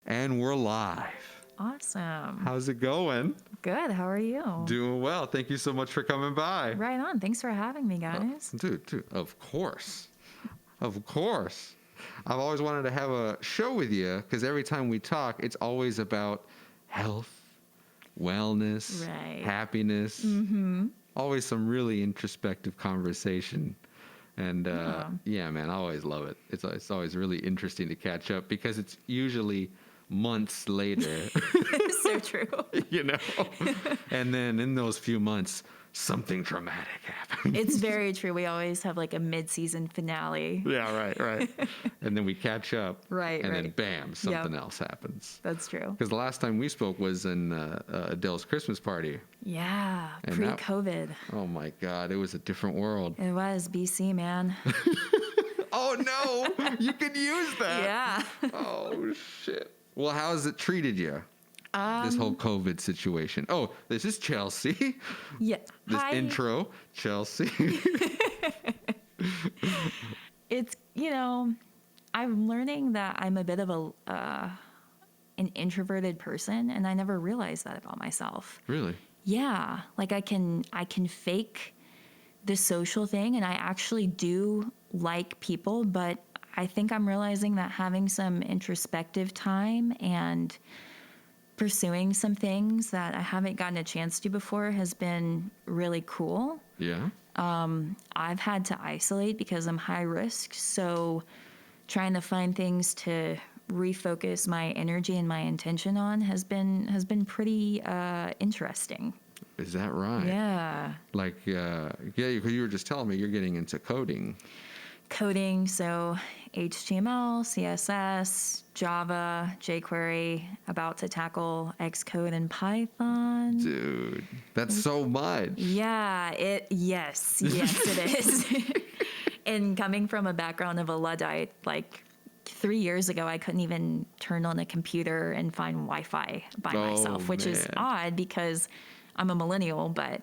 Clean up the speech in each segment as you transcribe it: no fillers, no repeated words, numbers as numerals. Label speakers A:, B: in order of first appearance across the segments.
A: And we're live.
B: Awesome.
A: How's it going?
B: Good. How are you?
A: Doing well. Thank you so much for coming by.
B: Right on. Thanks for having me, guys.
A: Dude, of course. Of course. I've always wanted to have a show with you because every time we talk, it's always about health, wellness, happiness. Always some really introspective conversation. And yeah, man, I always love it. It's always really interesting to catch up because it's usually months later.
B: So true.
A: You know? And then in those few months, something traumatic happens.
B: It's very true. We always have like a mid-season finale.
A: Yeah, right. And then we catch up.
B: Right.
A: And then bam, something else happens.
B: That's true.
A: Because the last time we spoke was in Adele's Christmas party.
B: Yeah, pre-COVID.
A: Oh my God, it was a different world.
B: It was BC, man.
A: Oh no, you could use that.
B: Yeah.
A: Oh shit. Well, how has it treated you? This whole COVID situation. Oh, this is Chelsey.
B: Yeah.
A: This intro, Chelsey.
B: It's, I'm learning that I'm a bit of an introverted person, and I never realized that about myself.
A: Really?
B: Yeah. Like I can fake the social thing, and I actually do like people, but I think I'm realizing that having some introspective time and pursuing some things that I haven't gotten a chance to before has been really cool.
A: Yeah.
B: I've had to isolate because I'm high risk, so trying to find things to refocus my energy and my intention on has been pretty interesting.
A: Is that right?
B: Yeah.
A: Like, because you were just telling me you're getting into coding.
B: Coding, so HTML, CSS, Java, jQuery, about to tackle Xcode and Python.
A: Dude, that's so much.
B: Yeah, yes, it is. And coming from a background of a Luddite, like 3 years ago, I couldn't even turn on a computer and find Wi-Fi by myself, which is odd because I'm a millennial, but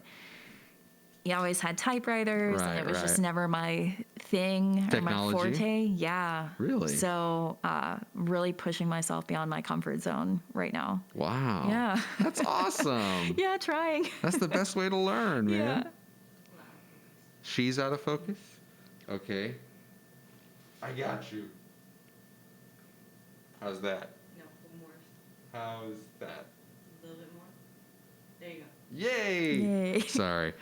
B: you always had typewriters, and it was just never my thing or my forte. Yeah.
A: Really?
B: So really pushing myself beyond my comfort zone right now.
A: Wow.
B: Yeah.
A: That's awesome.
B: Yeah, trying.
A: That's the best way to learn, man.
B: Yeah.
A: She's out of focus? Okay. I got you. How's that?
C: No, one more.
A: How's that?
C: A little bit more. There you go.
A: Yay! Sorry.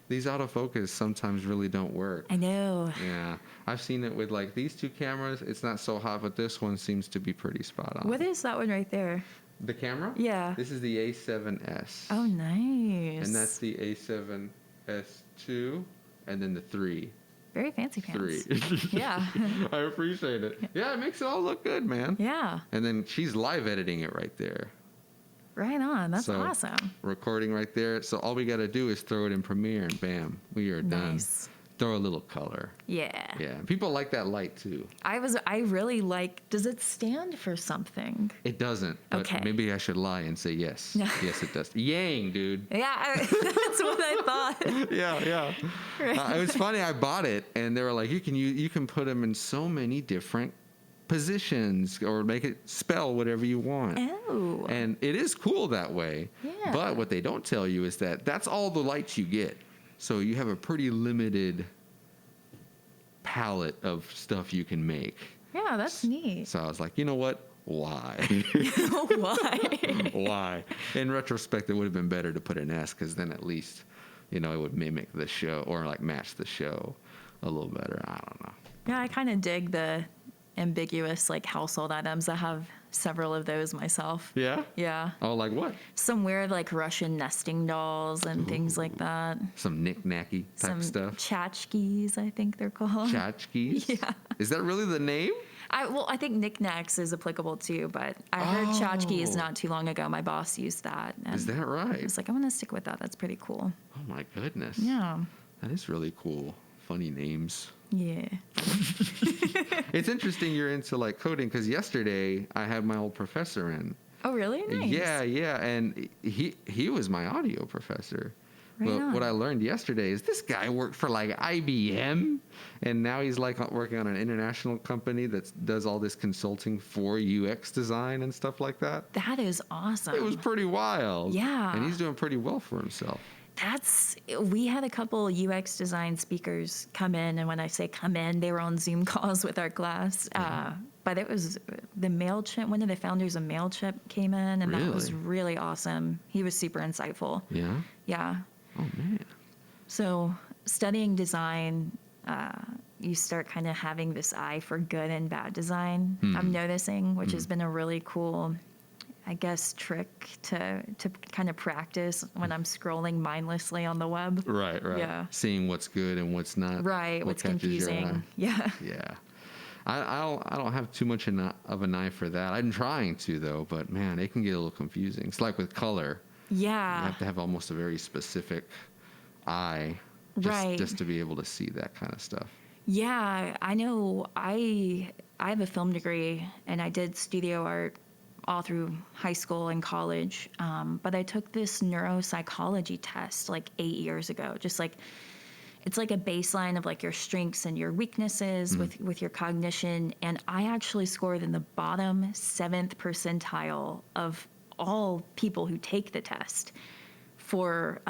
A: These autofocus sometimes really don't work.
B: I know.
A: Yeah. I've seen it with like these two cameras. It's not so hot, but this one seems to be pretty spot on.
B: What is that one right there?
A: The camera?
B: Yeah.
A: This is the A7S.
B: Oh, nice.
A: And that's the A7S2 and then the 3.
B: Very fancy pants.
A: 3.
B: Yeah.
A: I appreciate it. Yeah, it makes it all look good, man.
B: Yeah.
A: And then she's live editing it right there.
B: Right on. That's awesome.
A: Recording right there. So all we got to do is throw it in Premiere and bam, we are done. Throw a little color.
B: Yeah.
A: Yeah. People like that light too. I
B: really like, does it stand for something?
A: It doesn't. But
B: okay.
A: Maybe I should lie and say yes. Yes, it does. Yang, dude.
B: Yeah. That's what I thought.
A: Yeah. Right. It was funny. I bought it and they were like, you can put them in so many different positions or make it spell whatever you want.
B: Oh.
A: And it is cool that way.
B: Yeah.
A: But what they don't tell you is that that's all the lights you get. So you have a pretty limited palette of stuff you can make.
B: Yeah, that's neat.
A: So I was like, you know what? Why?
B: Why?
A: Why? In retrospect, it would have been better to put an S because then at least, it would mimic the show or like match the show a little better. I don't know.
B: Yeah, I kind of dig the ambiguous like household items. I have several of those myself.
A: Yeah?
B: Yeah.
A: Oh, like what?
B: Some weird like Russian nesting dolls and things like that.
A: Some knick-knacky type stuff.
B: Tchotchkes, I think they're called.
A: Tchotchkes?
B: Yeah.
A: Is that really the name?
B: I think knickknacks is applicable too, but I heard tchotchkes not too long ago. My boss used that.
A: Is that right?
B: I was like, I'm going to stick with that. That's pretty cool.
A: Oh my goodness.
B: Yeah.
A: That is really cool. Funny names.
B: Yeah.
A: It's interesting you're into like coding because yesterday I had my old professor in.
B: Oh, really? Nice.
A: Yeah. And he was my audio professor.
B: Right
A: But
B: on.
A: what I learned yesterday is this guy worked for like IBM, and now he's like working on an international company that does all this consulting for UX design and stuff like that.
B: That is awesome.
A: It was pretty wild.
B: Yeah.
A: And he's doing pretty well for himself.
B: We had a couple UX design speakers come in, and when I say come in, they were on Zoom calls with our class. But it was the MailChimp, one of the founders of MailChimp came in, and that was
A: Really?
B: really awesome. He was super insightful.
A: Yeah?
B: Yeah.
A: Oh, man.
B: So studying design, you start kind of having this eye for good and bad design. I'm noticing, which has been a really cool, I guess, trick to kind of practice when I'm scrolling mindlessly on the web.
A: Right.
B: Yeah.
A: Seeing what's good and what's not.
B: Right.
A: what
B: What's
A: catches your eye.
B: confusing. Yeah.
A: Yeah. I don't have too much of an eye for that. I'm trying to, though, but man, it can get a little confusing. It's like with color. You
B: Yeah.
A: have to have almost a very specific eye
B: Right.
A: just to be able to see that kind of stuff.
B: Yeah. I know I have a film degree, and I did studio art all through high school and college. But I took this neuropsychology test like 8 years ago, just like, it's like a baseline of like your strengths and your weaknesses with your cognition. And I actually scored in the bottom 7th percentile of all people who take the test for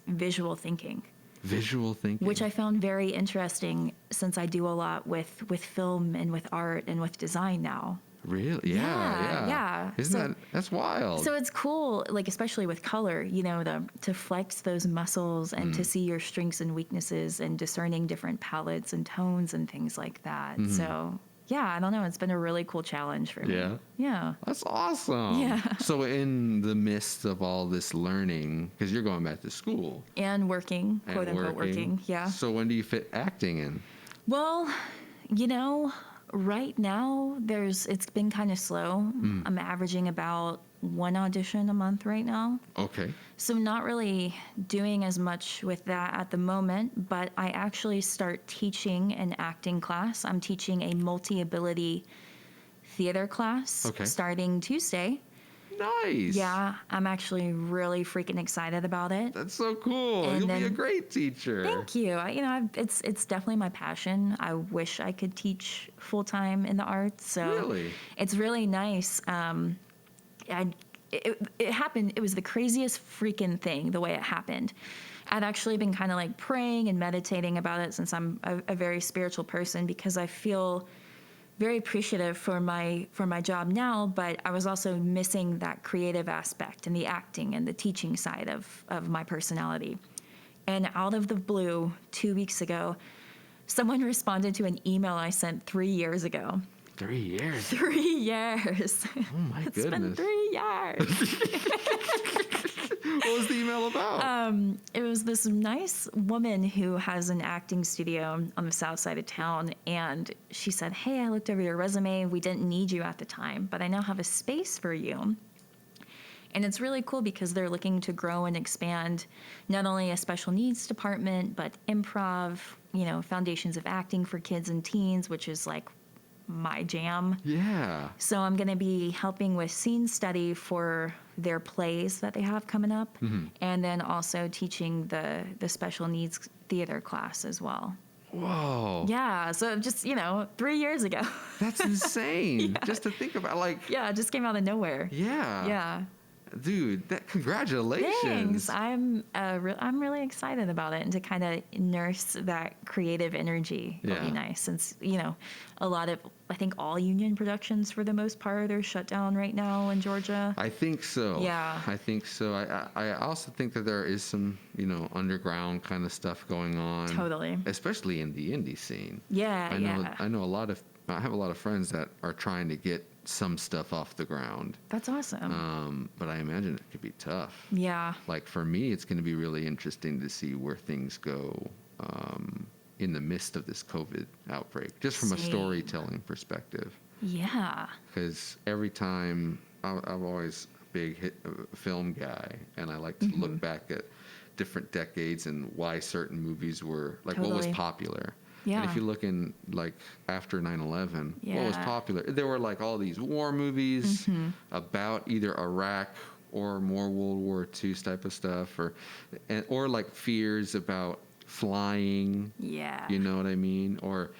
B: visual thinking,
A: Visual thinking.
B: which I found very interesting since I do a lot with film and with art and with design now.
A: Really? Yeah.
B: So-
A: That's wild.
B: So it's cool, like especially with color, to flex those muscles and to see your strengths and weaknesses and discerning different palettes and tones and things like that. So yeah, I don't know. It's been a really cool challenge for me.
A: Yeah?
B: Yeah.
A: That's awesome.
B: Yeah.
A: So in the midst of all this learning, because you're going back to school.
B: And working,
A: And
B: quote unquote working. Yeah.
A: So when do you fit acting in?
B: Well, right now it's been kind of slow. I'm averaging about 1 audition a month right now.
A: Okay.
B: So not really doing as much with that at the moment, but I actually start teaching an acting class. I'm teaching a multi-ability theater class starting Tuesday.
A: Nice.
B: Yeah, I'm actually really freaking excited about it.
A: That's so cool.
B: And
A: You'll be a
B: then-
A: great teacher.
B: Thank you. It's definitely my passion. I wish I could teach full time in the arts. So
A: Really?
B: it's really nice. It happened. It was the craziest freaking thing the way it happened. I'd actually been kind of like praying and meditating about it since I'm a very spiritual person, because I feel very appreciative for my job now, but I was also missing that creative aspect and the acting and the teaching side of my personality. And out of the blue, 2 weeks ago, someone responded to an email I sent 3 years ago.
A: 3 years.
B: 3 years.
A: Oh my
B: It's been
A: goodness.
B: 3 years.
A: What was the email about?
B: It was this nice woman who has an acting studio on the south side of town, and she said, "Hey, I looked over your resume. We didn't need you at the time, but I now have a space for you." And it's really cool because they're looking to grow and expand not only a special needs department, but improv, foundations of acting for kids and teens, which is like my jam.
A: Yeah.
B: So I'm going to be helping with scene study for their plays that they have coming up, and then also teaching the special needs theater class as well.
A: Whoa.
B: Yeah, so just 3 years ago.
A: That's insane. Just to think about, like.
B: Yeah, it just came out of nowhere.
A: Yeah.
B: Yeah.
A: Dude, congratulations.
B: Thanks. I'm really excited about it, and to kind of nurse that creative energy will be
A: Yeah.
B: nice, since a lot of, I think all union productions for the most part are shut down right now in Georgia.
A: I think so.
B: Yeah.
A: I think so. I also think that there is some, underground kind of stuff going on.
B: Totally.
A: Especially in the indie scene.
B: Yeah,
A: I know.
B: yeah.
A: I have a lot of friends that are trying to get some stuff off the ground.
B: That's awesome.
A: But I imagine it could be tough.
B: Yeah.
A: Like for me, it's going to be really interesting to see where things go in the midst of this COVID outbreak, just from a
B: Same.
A: storytelling perspective.
B: Yeah.
A: Because every time I'm always a big film guy, and I like to look back at different decades and why certain movies were like what was
B: Totally.
A: popular.
B: Yeah.
A: And if you look in like after 9/11, what was
B: Yeah.
A: popular? There were like all these war movies about either Iraq or more World War II type of stuff, or like fears about flying.
B: Yeah.
A: You know what I mean? Or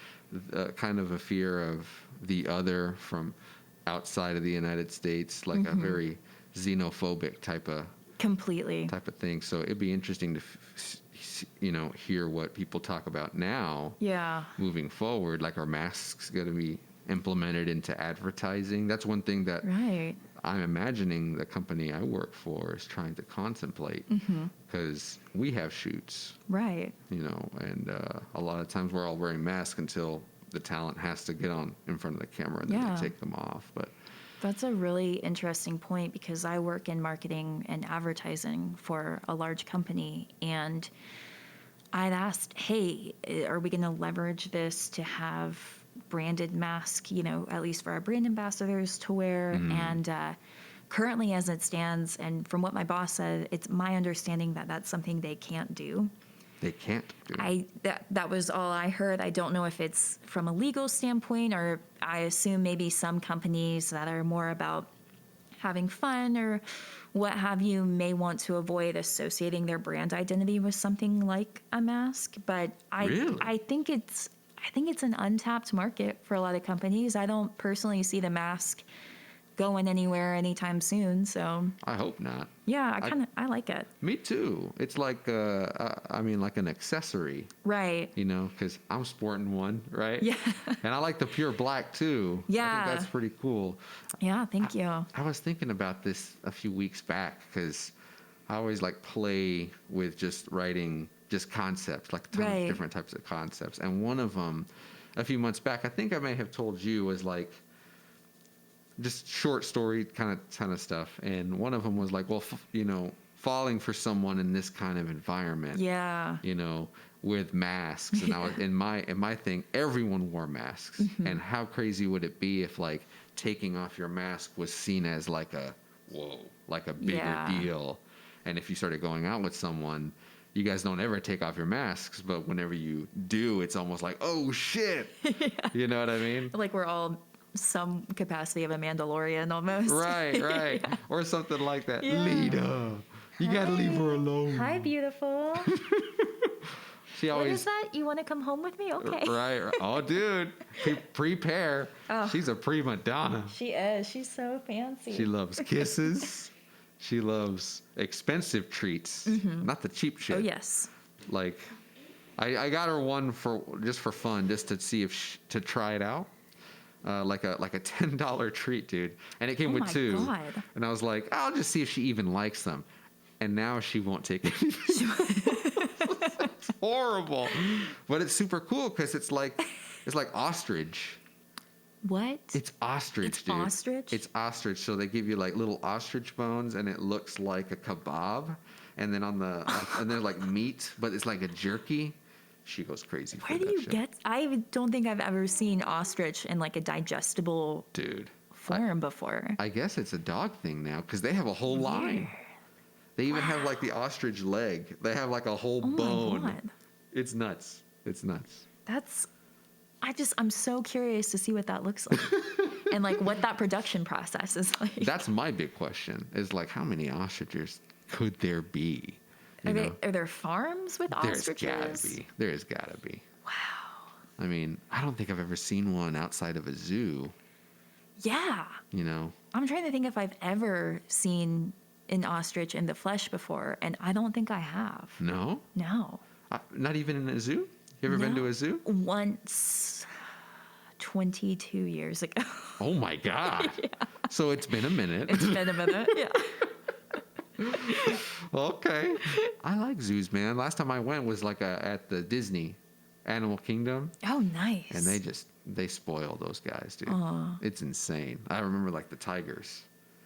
A: kind of a fear of the other from outside of the United States, like a very xenophobic type of thing. So it'd be interesting to hear what people talk about now.
B: Yeah.
A: Moving forward, like, are masks going to be implemented into advertising? That's one thing that I'm imagining the company I work for is trying to contemplate, because we have shoots,
B: right?
A: And a lot of times we're all wearing masks until the talent has to get on in front of the camera and then they take them off. But
B: that's a really interesting point, because I work in marketing and advertising for a large company, and I'd asked, hey, are we going to leverage this to have branded masks, at least for our brand ambassadors to wear? And currently, as it stands, and from what my boss said, it's my understanding that that's something they can't do.
A: They can't do.
B: That was all I heard. I don't know if it's from a legal standpoint, or I assume maybe some companies that are more about having fun or what have you may want to avoid associating their brand identity with something like a mask. But I think it's an untapped market for a lot of companies. I don't personally see the mask going anywhere anytime soon. So
A: I hope not.
B: Yeah, I like it.
A: Me too. It's like like an accessory,
B: right?
A: Because I'm sporting one, right?
B: Yeah.
A: And I like the pure black too.
B: Yeah,
A: I think that's pretty cool.
B: Yeah, thank you.
A: I was thinking about this a few weeks back, because I always like play with just writing just concepts, like a ton of different types of concepts. And one of them, a few months back, I think I may have told you, was like just short story kind of stuff. And one of them was like, well, falling for someone in this kind of environment.
B: Yeah.
A: With masks. And I was in my thing, everyone wore masks. And how crazy would it be if like taking off your mask was seen as like a bigger deal? And if you started going out with someone, you guys don't ever take off your masks, but whenever you do, it's almost like, oh shit. You know what I mean?
B: Like we're all some capacity of a Mandalorian almost.
A: Right. Or something like that. Yeah. Lita, you gotta leave her alone.
B: Hi, beautiful. What is that? You want to come home with me? Okay.
A: Right. Oh, dude. Prepare.
B: Oh.
A: She's a prima donna.
B: She is. She's so fancy.
A: She loves kisses. She loves expensive treats, not the cheap shit.
B: Oh, yes.
A: Like, I got her one for fun, just to see to try it out. Like a $10 treat, dude. And it came with two. Oh my God. And I was like, I'll just see if she even likes them. And now she won't take it. It's horrible. But it's super cool, because it's like ostrich.
B: What?
A: It's ostrich,
B: it's
A: dude.
B: Ostrich?
A: It's ostrich. So they give you like little ostrich bones, and it looks like a kebab. And then and they're like meat, but it's like a jerky. She goes crazy for that. Where do you get?
B: I don't think I've ever seen ostrich in like a digestible form before.
A: I guess it's a dog thing now, because they have a whole line. They even have like the ostrich leg. They have like a whole bone. My God. It's nuts. It's nuts.
B: I'm so curious to see what that looks like. And like what that production process is like.
A: That's my big question, is like, how many ostriches could there be?
B: Are there farms with ostriches?
A: There's gotta be.
B: Wow.
A: I mean, I don't think I've ever seen one outside of a zoo.
B: Yeah. I'm trying to think if I've ever seen an ostrich in the flesh before, and I don't think I have.
A: No?
B: No.
A: Not even in a zoo? You ever been to a zoo?
B: Once, 22 years ago.
A: Oh my God. Yeah. So it's been a minute.
B: It's been a minute, yeah.
A: Okay. I like zoos, man. Last time I went was like at the Disney Animal Kingdom.
B: Oh, nice.
A: And they spoil those guys, dude. It's insane. I remember like the tigers.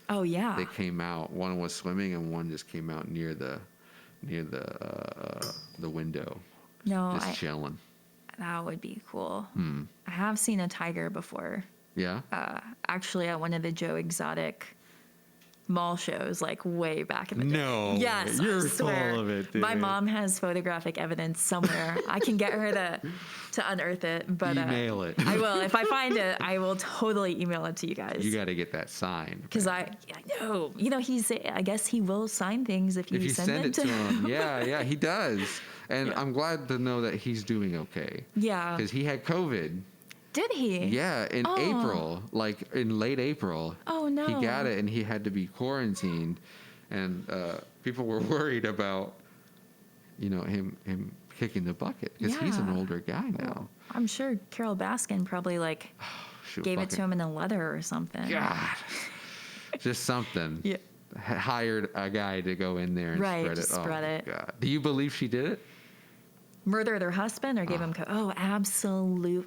B: Oh yeah.
A: They came out. One was swimming, and one just came out near the window.
B: No,
A: just chilling.
B: That would be cool. I have seen a tiger before.
A: Yeah.
B: Actually, at one of the Joe Exotic mall shows like way back in the day.
A: No,
B: Yes,
A: you're
B: I swear.
A: full of it, dude.
B: My mom has photographic evidence somewhere. I can get her to unearth it, but
A: Email it.
B: I will. If I find it, I will totally email it to you guys.
A: You got to get that signed.
B: Because I know, I guess he will sign things if you send it to him.
A: Yeah, he does. And I'm glad to know that he's doing okay.
B: Yeah.
A: Because he had COVID.
B: Did he?
A: Yeah, in April, like in late April.
B: Oh, no.
A: He got it and he had to be quarantined. And people were worried about, him kicking the bucket. Because he's an older guy now.
B: I'm sure Carol Baskin probably gave it to him in a letter or something.
A: God. Just something.
B: Yeah.
A: Hired a guy to go in there and spread it.
B: Spread it.
A: God. Do you believe she did it?
B: Murder their husband or gave him absolutely.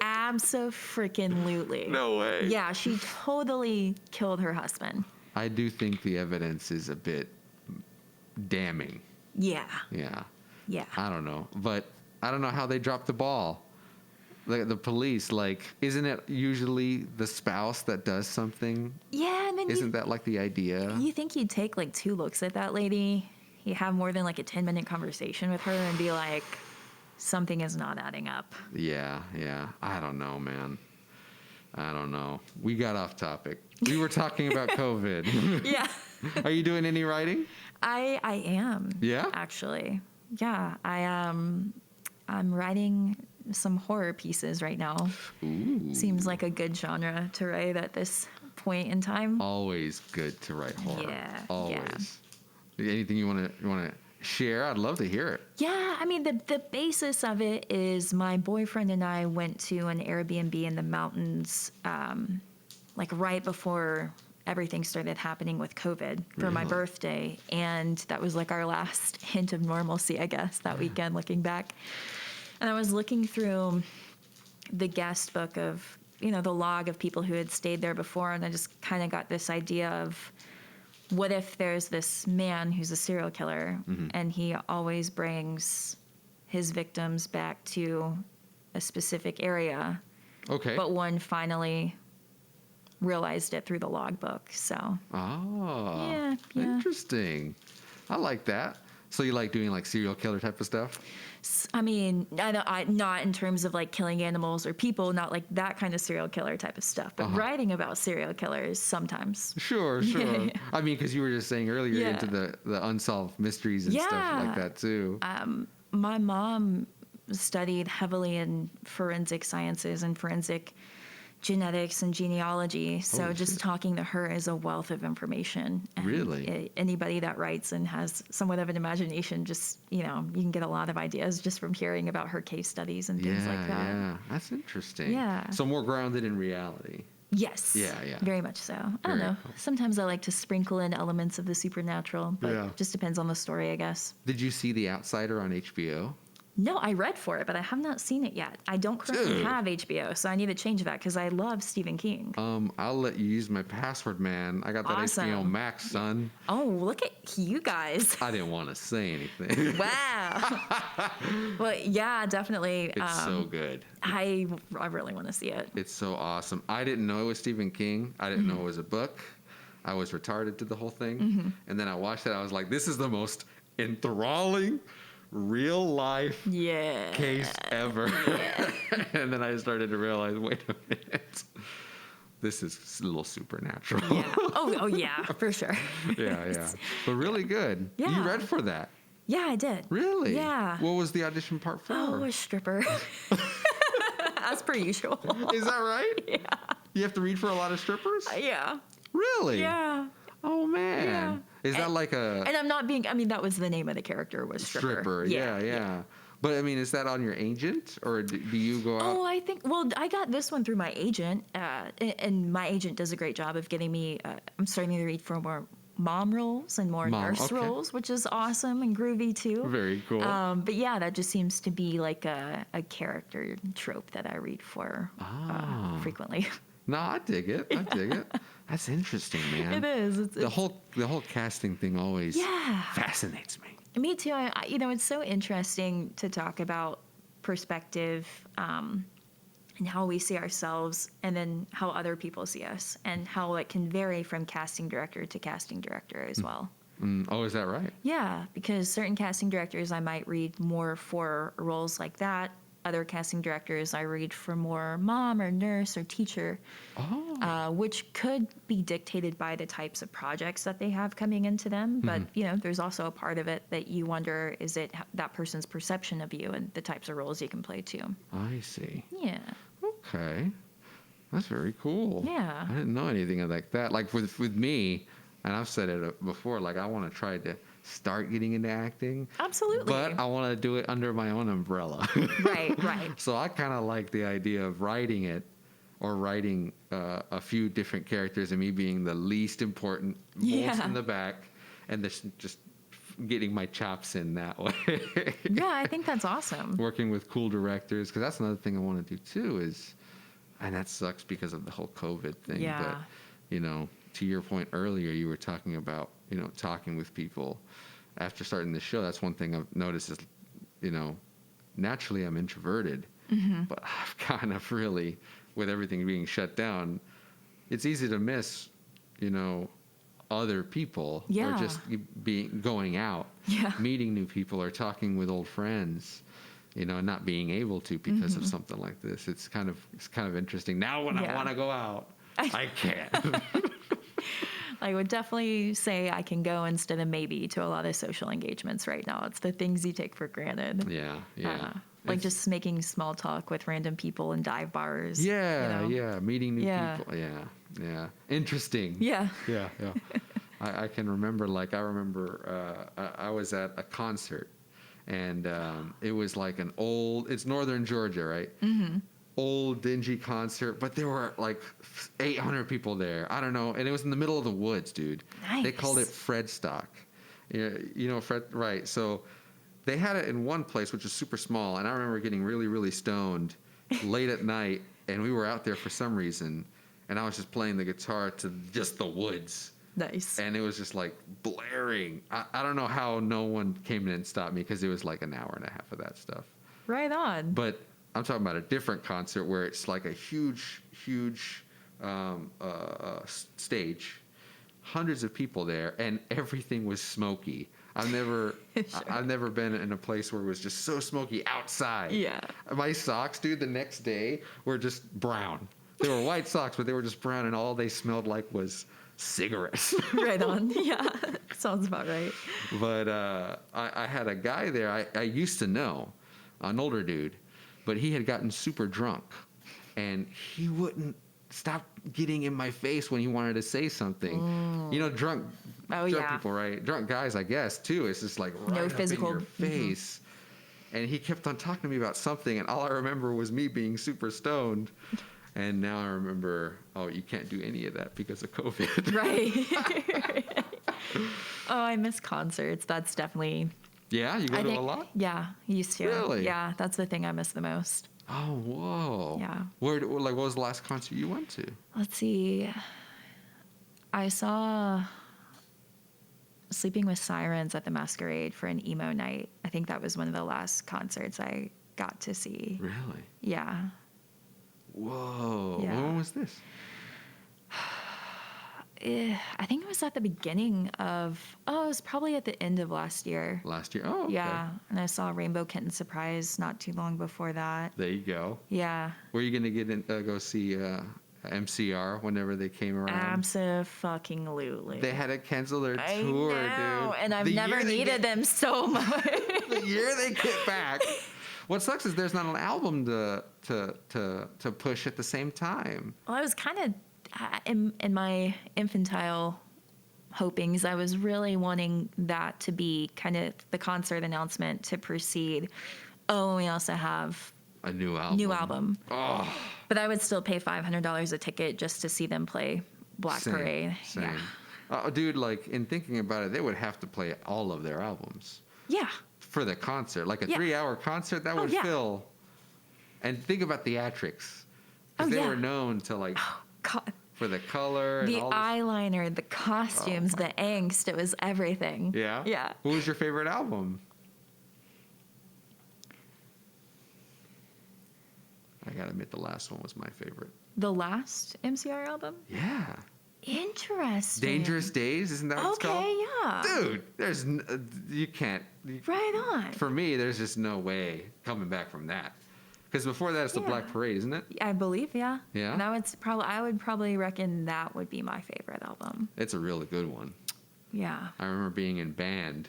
B: Abso-freaking-lutely.
A: No way.
B: Yeah, she totally killed her husband.
A: I do think the evidence is a bit damning.
B: Yeah.
A: Yeah.
B: Yeah.
A: I don't know. But I don't know how they dropped the ball. The police, isn't it usually the spouse that does something?
B: Yeah, and then
A: Isn't that the idea?
B: you think you'd take 2 looks at that lady, you have more than a 10-minute conversation with her and be like, something is not adding up.
A: Yeah. I don't know, man. I don't know. We got off topic. We were talking about COVID.
B: Yeah.
A: Are you doing any writing?
B: I am.
A: Yeah?
B: Actually. Yeah. I'm writing some horror pieces right now.
A: Ooh.
B: Seems like a good genre to write at this point in time.
A: Always good to write horror.
B: Yeah.
A: Always. Anything you want to share? I'd love to hear it.
B: Yeah, I mean, the basis of it is my boyfriend and I went to an Airbnb in the mountains, right before everything started happening with COVID for my birthday. And that was our last hint of normalcy, I guess, that weekend, looking back. And I was looking through the guest book of, the log of people who had stayed there before. And I just kind of got this idea of, what if there's this man who's a serial killer and he always brings his victims back to a specific area?
A: Okay.
B: But one finally realized it through the logbook. So.
A: Oh.
B: Yeah.
A: Interesting. I like that. So you like doing serial killer type of stuff?
B: I mean, not in terms of killing animals or people, not that kind of serial killer type of stuff, but writing about serial killers sometimes.
A: Sure. I mean, because you were just saying earlier you're into the unsolved mysteries and stuff like that too.
B: My mom studied heavily in forensic sciences and forensic genetics and genealogy. So talking to her is a wealth of information. And
A: really?
B: Anybody that writes and has somewhat of an imagination, you can get a lot of ideas just from hearing about her case studies and things like that.
A: Yeah, that's interesting.
B: Yeah.
A: So more grounded in reality.
B: Yes.
A: Yeah.
B: Very much so. I don't know.
A: Cool.
B: Sometimes I like to sprinkle in elements of the supernatural, but
A: Yeah.
B: it just depends on the story, I guess.
A: Did you see The Outsider on HBO?
B: No, I read for it, but I have not seen it yet. I don't currently have HBO, so I need to change that because I love Stephen King.
A: I'll let you use my password, man. I got that HBO
B: Awesome.
A: Max, son.
B: Oh, look at you guys.
A: I didn't want to say anything.
B: Wow. Well, yeah, definitely.
A: It's so good.
B: I really want to see it.
A: It's so awesome. I didn't know it was Stephen King. I didn't know it was a book. I was retarded to the whole thing. And then I watched it. I was like, this is the most enthralling real life case ever. And then I started to realize, wait a minute. This is a little supernatural.
B: Yeah. Oh yeah, for sure.
A: Yeah. But really good.
B: Yeah.
A: You read for that?
B: Yeah, I did.
A: Really?
B: Yeah.
A: What was the audition part for?
B: Oh, a stripper. As per usual.
A: Is that right?
B: Yeah.
A: You have to read for a lot of strippers?
B: Yeah.
A: Really?
B: Yeah.
A: Oh, man.
B: Yeah.
A: Is that like a...
B: And I'm not being... I mean, that was the name of the character, was stripper.
A: Yeah. But, I mean, is that on your agent? Or do you go out...
B: Oh, I think... Well, I got this one through my agent. And my agent does a great job of getting me... I'm starting to read for more mom roles and more nurse roles, which is awesome and groovy, too.
A: Very cool.
B: But, yeah, that just seems to be like a character trope that I read for frequently.
A: No, I dig it. That's interesting, man.
B: It is.
A: The whole casting thing always fascinates me.
B: Me too. It's so interesting to talk about perspective, and and how we see ourselves, and then how other people see us, and how it can vary from casting director to casting director as well.
A: Oh, is that right?
B: Yeah, because certain casting directors I might read more for roles like that. Other casting directors I read for more mom or nurse or teacher, which could be dictated by the types of projects that they have coming into them. But, there's also a part of it that you wonder, is it that person's perception of you and the types of roles you can play too?
A: I see.
B: Yeah.
A: Okay. That's very cool.
B: Yeah.
A: I didn't know anything like that. Like with me, and I've said it before, like I want to try to start getting into acting.
B: Absolutely.
A: But I want to do it under my own umbrella.
B: Right.
A: So I kind of like the idea of writing it, or writing a few different characters and me being the least important voice in the back, and just getting my chops in that way.
B: Yeah, I think that's awesome.
A: Working with cool directors, because that's another thing I want to do too is, and that sucks because of the whole COVID thing.
B: Yeah.
A: But, to your point earlier, you were talking about, talking with people after starting the show. That's one thing I've noticed is, naturally I'm introverted, but I've kind of really, with everything being shut down, it's easy to miss, other people, or just going out, meeting new people, or talking with old friends, and not being able to because of something like this. It's kind of interesting. Now when I want to go out, I can't.
B: I would definitely say I can go instead of maybe to a lot of social engagements right now. It's the things you take for granted.
A: Yeah.
B: Like just making small talk with random people in dive bars.
A: Yeah. Meeting new people. Yeah. Interesting.
B: Yeah.
A: I can remember, I was at a concert, and it was like it's Northern Georgia, right? Mm-hmm. Old dingy concert, but there were like 800 people there. I don't know, and it was in the middle of the woods, dude.
B: Nice.
A: They called it Fredstock. Fred, right? So they had it in one place, which is super small, and I remember getting really, really stoned late at night, and we were out there for some reason, and I was just playing the guitar to just the woods.
B: Nice.
A: And it was just like blaring. I don't know how no one came in and stopped me, because it was like an hour and a half of that stuff.
B: Right on.
A: But I'm talking about a different concert where it's like a huge stage, hundreds of people there, and everything was smoky. I've never been in a place where it was just so smoky outside.
B: Yeah.
A: My socks, dude, the next day were just brown. They were white socks, but they were just brown, and all they smelled like was cigarettes.
B: Right on. Yeah. Sounds about right.
A: But I had a guy there I used to know, an older dude, but he had gotten super drunk, and he wouldn't stop getting in my face when he wanted to say something. Drunk people, right? Drunk guys, I guess, too. It's just like right up in your face. And he kept on talking to me about something, and all I remember was me being super stoned. And now I remember, you can't do any of that because of COVID.
B: Right. Oh, I miss concerts. That's definitely...
A: Yeah? You go to a lot?
B: Yeah, used to.
A: Really?
B: Yeah, that's the thing I miss the most.
A: Oh, whoa.
B: Yeah.
A: What was the last concert you went to?
B: Let's see. I saw Sleeping with Sirens at the Masquerade for an emo night. I think that was one of the last concerts I got to see.
A: Really?
B: Yeah.
A: Whoa.
B: Yeah.
A: When was this?
B: I think it was at the beginning of, it was probably at the end of last year.
A: Last year? Oh, okay.
B: Yeah, and I saw Rainbow Kitten Surprise not too long before that.
A: There you go.
B: Yeah.
A: Were you going to go see MCR whenever they came around?
B: Abso-fucking-lutely.
A: They had to cancel their
B: I
A: tour,
B: know,
A: dude.
B: And I've never needed them so much.
A: The year they get back. What sucks is there's not an album to push at the same time.
B: Well, I was kind of, in my infantile hopings, I was really wanting that to be kind of the concert announcement to precede. Oh, we also have
A: a new album.
B: Oh. But I would still pay $500 a ticket just to see them play Black Parade.
A: Same.
B: Yeah.
A: Dude, like in thinking about it, they would have to play all of their albums.
B: Yeah.
A: For the concert, like a 3-hour concert, that would fill. And think about theatrics, because they were known to like for the color,
B: the
A: and all
B: eyeliner, the costumes, the angst. It was everything.
A: Yeah.
B: Yeah.
A: What was your favorite album? I gotta admit, the last one was my favorite.
B: The last MCR album?
A: Yeah.
B: Interesting.
A: Dangerous Days, isn't that what it's called?
B: Okay, yeah.
A: Dude, you can't.
B: Right on.
A: For me, there's just no way coming back from that. Because before that, it's the Black Parade, isn't it?
B: I believe, yeah.
A: Yeah?
B: I would probably reckon that would be my favorite album.
A: It's a really good one.
B: Yeah.
A: I remember being in band.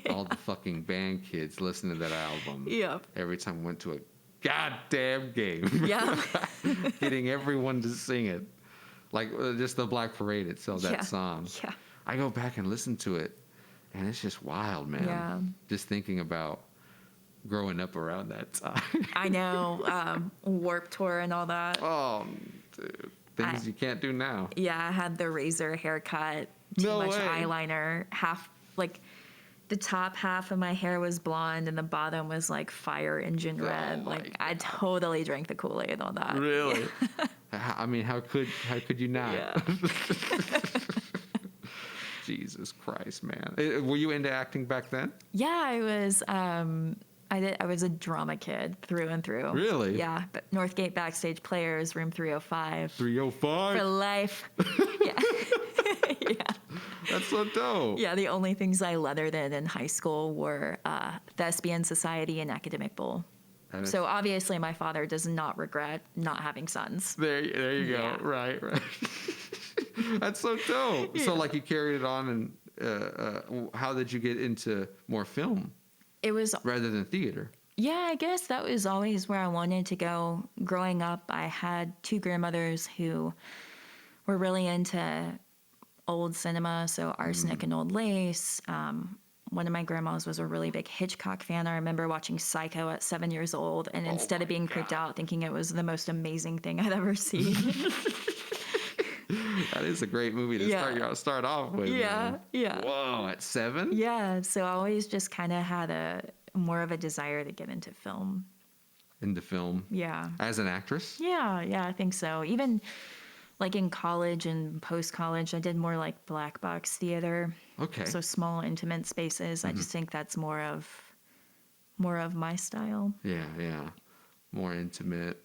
A: All the fucking band kids listening to that album.
B: Yep.
A: Every time we went to a goddamn game.
B: Yeah.
A: Getting everyone to sing it. Like just the Black Parade itself, that song.
B: Yeah.
A: I go back and listen to it, and it's just wild, man.
B: Yeah.
A: Just thinking about growing up around that time.
B: I know. Warped Tour and all that.
A: Oh, dude. Things you can't do now.
B: Yeah, I had the razor haircut, too
A: No
B: much
A: way.
B: eyeliner, the top half of my hair was blonde and the bottom was like fire engine red.
A: my
B: I totally drank the Kool-Aid on that.
A: Really? I mean, how could you not?
B: Yeah.
A: Jesus Christ, man. Were you into acting back then?
B: Yeah, I was. I was a drama kid through and through.
A: Really?
B: Yeah, but Northgate Backstage Players, room 305.
A: 305?
B: For life. Yeah. Yeah.
A: That's so dope.
B: Yeah, the only things I leathered in high school were Thespian Society and Academic Bowl. So obviously my father does not regret not having sons.
A: There you go.
B: Yeah.
A: Right. That's so dope.
B: Yeah.
A: So like you carried it on, and how did you get into more film
B: It was,
A: rather than theater?
B: yeah, I guess that was always where I wanted to go. Growing up, I had two grandmothers who were really into old cinema, so Arsenic and Old Lace. One of my grandmas was a really big Hitchcock fan. I remember watching Psycho at 7 years old, and instead of being creeped out, thinking it was the most amazing thing I'd ever seen.
A: That is a great movie to start off with.
B: Yeah,
A: man.
B: yeah.
A: Whoa, at 7?
B: Yeah, so I always just kind of had more of a desire to get into film.
A: Into film?
B: Yeah.
A: As an actress?
B: Yeah, I think so. Even like in college and post-college, I did more like black box theater.
A: Okay.
B: So small, intimate spaces. I just think that's more of my style.
A: Yeah. More intimate.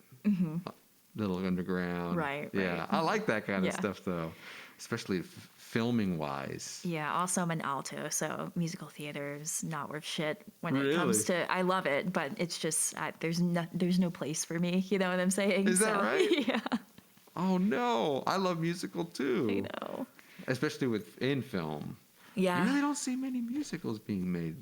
A: Little underground.
B: Right.
A: Yeah. I like that kind of stuff though. Especially filming wise.
B: Yeah, also I'm an alto, so musical theater is not worth shit when it
A: Really?
B: comes to. I love it, but it's just there's no place for me. You know what I'm saying?
A: Is that right?
B: Yeah,
A: Oh no, I love musical too.
B: I know.
A: Especially in film.
B: Yeah.
A: You really don't see many musicals being made.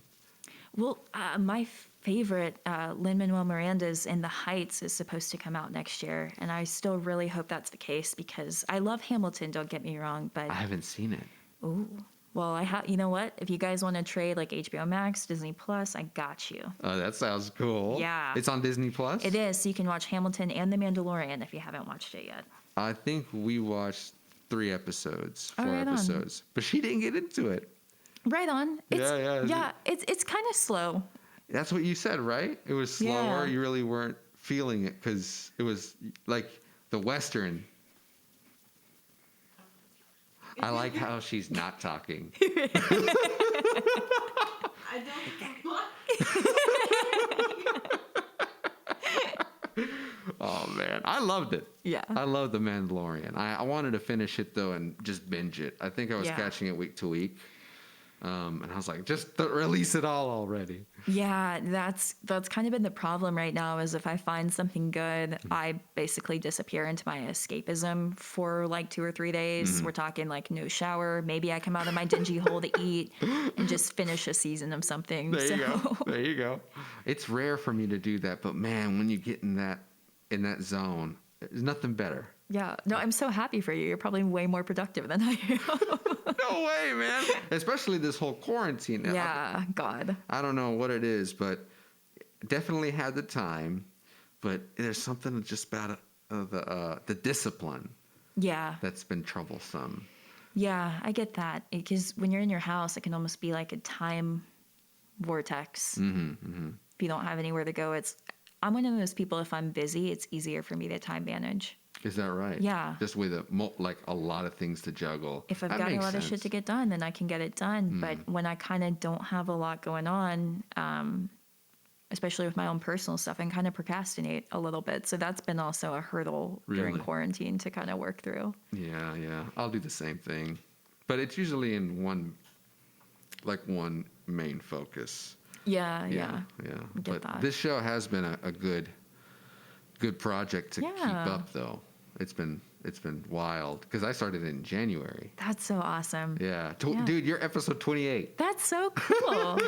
B: Well, my favorite, Lin-Manuel Miranda's In the Heights is supposed to come out next year, and I still really hope that's the case because I love Hamilton, don't get me wrong, but...
A: I haven't seen it.
B: Ooh. Well, you know what? If you guys want to trade like HBO Max, Disney Plus, I got you.
A: Oh, that sounds cool.
B: Yeah.
A: It's on Disney Plus?
B: It is, so you can watch Hamilton and The Mandalorian if you haven't watched it yet.
A: I think we watched 4 episodes,
B: right on.
A: but she didn't get into it.
B: Right on. It's,
A: Yeah.
B: It's kind of slow.
A: That's what you said, right? It was slower.
B: Yeah.
A: You really weren't feeling it because it was like the Western. I like how she's not talking.
C: I don't.
A: Oh man, I loved it.
B: Yeah.
A: I love The Mandalorian. I wanted to finish it though and just binge it. I think I was catching it week to week, and I was like, just release it all already.
B: Yeah, that's kind of been the problem right now is if I find something good, I basically disappear into my escapism for like 2 or 3 days. We're talking like no shower. Maybe I come out of my dingy hole to eat and just finish a season of something.
A: There you go. There you go. It's rare for me to do that, but man, when you get in that zone, there's nothing better.
B: Yeah. No, I'm so happy for you. You're probably way more productive than I am.
A: No way, man. Especially this whole quarantine.
B: Yeah, God.
A: I don't know what it is, but definitely had the time. But there's something just about the discipline.
B: Yeah.
A: That's been troublesome.
B: Yeah, I get that. Because when you're in your house, it can almost be like a time vortex. If you don't have anywhere to go, I'm one of those people, if I'm busy, it's easier for me to time manage.
A: Is that right?
B: Yeah.
A: Just with a lot of things to juggle.
B: If I've got a lot of shit to get done, then I can get it done. But when I kind of don't have a lot going on, especially with my own personal stuff, and kind of procrastinate a little bit. So that's been also a hurdle during
A: Really?
B: quarantine to kind of work through.
A: Yeah, yeah. I'll do the same thing. But it's usually in one main focus.
B: Yeah.
A: Yeah.
B: Get
A: But
B: that.
A: this show has been a good project to keep
B: Yeah.
A: up, though. It's been wild because I started in January.
B: That's so awesome.
A: Yeah.
B: Yeah.
A: Dude, you're episode 28.
B: That's so cool.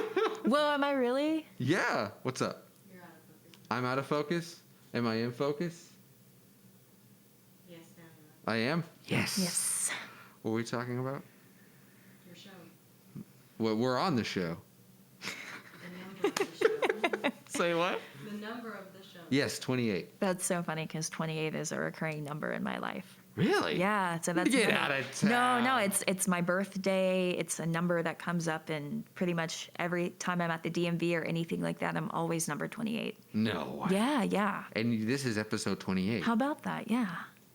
B: Well, am I really?
A: Yeah. What's up?
C: You're out of focus.
A: I'm out of focus? Am I in focus?
C: Yes, now you're
A: I am? Yes.
B: Yes.
A: What are we talking about?
C: your show.
A: Well, we're on the show.
C: The number of the show.
A: Say what?
C: The number of the show.
A: Yes, 28.
B: That's so funny because 28 is a recurring number in my life.
A: Really?
B: Yeah, so that's
A: Get
B: funny.
A: out of town.
B: No, it's my birthday. It's a number that comes up, and pretty much every time I'm at the DMV or anything like that, I'm always number 28.
A: No.
B: Yeah.
A: And this is episode 28.
B: How about that? Yeah.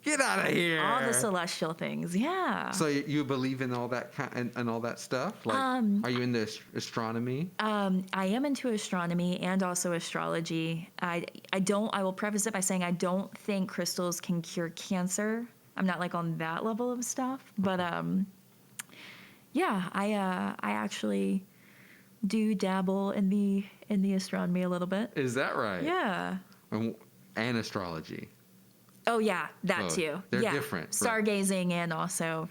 A: Get out of here.
B: All the celestial things. Yeah.
A: So you believe in all that and all that stuff? Like, are you into astronomy?
B: I am into astronomy and also astrology. I will preface it by saying I don't think crystals can cure cancer. I'm not like on that level of stuff, but yeah, I actually do dabble in the astronomy a little bit.
A: Is that right?
B: Yeah.
A: And astrology.
B: Oh yeah, that
A: Oh,
B: too.
A: they're
B: yeah.
A: different, right.
B: Stargazing and also